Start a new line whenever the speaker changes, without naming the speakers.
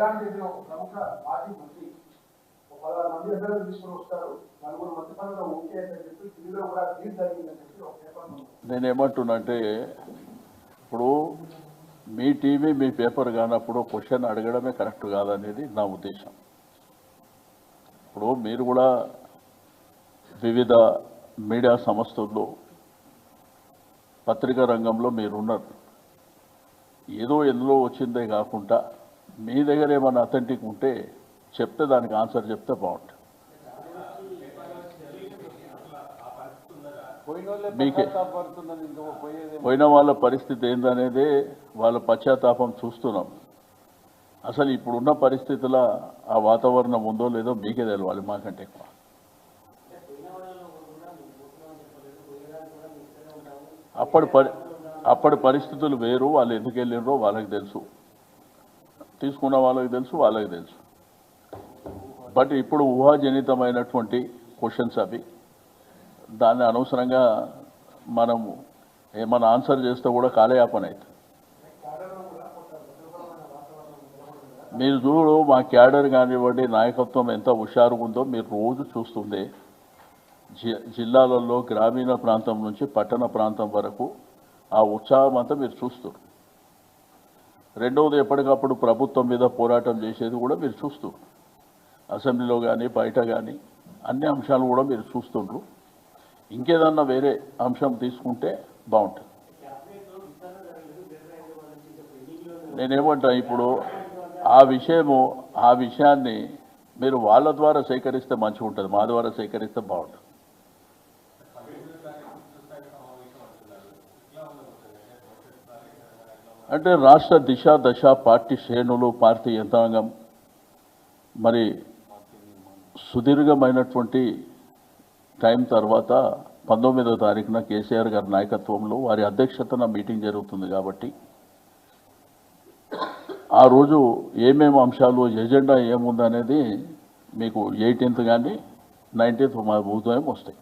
జగన్ రెడ్డి ఒక ప్రముఖ మాజీ మంత్రి 16 మంది అందరూ తీసుకుని వస్తారు, నలుగురు మంత్రి పనులు ఓకే అని చెప్పి ఢిల్లీలో కూడా డీల్ జరిగిందని చెప్పి ఒక పేపర్.
నేనేమంటున్నానంటే ఇప్పుడు మీ టీవీ మీ పేపర్ కానప్పుడు క్వశ్చన్ అడగడమే కరెక్ట్ కాదనేది నా ఉద్దేశం. ఇప్పుడు మీరు కూడా వివిధ మీడియా సంస్థల్లో పత్రికా రంగంలో మీరున్నారు. ఏదో ఎందులో వచ్చిందే కాకుండా మీ దగ్గర ఏమైనా అథెంటిక్ ఉంటే చెప్తే దానికి ఆన్సర్ చెప్తే బాగుంటుంది. మీకే పోయిన వాళ్ళ పరిస్థితి ఏందనేది వాళ్ళ పశ్చాత్తాపం చూస్తున్నాం. అసలు ఇప్పుడున్న పరిస్థితుల్లో ఆ వాతావరణం ఉందో లేదో మీకే తెలవాలి, మాకంటే ఎక్కువ. అప్పటి పరిస్థితులు వేరు. వాళ్ళు ఎందుకు వెళ్ళినరో వాళ్ళకి తెలుసు, తీసుకున్న వాళ్ళకి తెలుసు, వాళ్ళకి తెలుసు. బట్ ఇప్పుడు ఊహాజనితమైనటువంటి క్వశ్చన్స్ అవి. దాన్ని అనవసరంగా మనము ఏమైనా ఆన్సర్ చేస్తే కూడా కాలయాపన అవుతుంది. మీరు చూడు, మా క్యాడర్ కానివ్వండి, నాయకత్వం ఎంత హుషారుగా ఉందో మీరు రోజు చూస్తుంది. జిల్లాలలో గ్రామీణ ప్రాంతం నుంచి పట్టణ ప్రాంతం వరకు ఆ ఉత్సాహం అంతా మీరు చూస్తారు. రెండవది, ఎప్పటికప్పుడు ప్రభుత్వం మీద పోరాటం చేసేది కూడా మీరు చూస్తారు. అసెంబ్లీలో కానీ బయట కానీ అన్ని అంశాలు కూడా మీరు చూస్తుండ్రు. ఇంకేదన్నా వేరే అంశం తీసుకుంటే బాగుంటుంది. నేనేమంటా, ఇప్పుడు ఆ విషయాన్ని మీరు వాళ్ళ ద్వారా సేకరిస్తే మంచిగా ఉంటుంది, మా ద్వారా సేకరిస్తే బాగుంటుంది. అంటే రాష్ట్ర దిశ దశ పార్టీ శ్రేణులు, పార్టీ యంత్రాంగం మరి సుదీర్ఘమైనటువంటి టైం తర్వాత 19వ తారీఖున కేసీఆర్ గారి నాయకత్వంలో వారి అధ్యక్షతన మీటింగ్ జరుగుతుంది. కాబట్టి ఆ రోజు ఏమేమి అంశాలు, ఎజెండా ఏముందనేది మీకు 18th కానీ 19th మా ఉదయం వస్తాయి.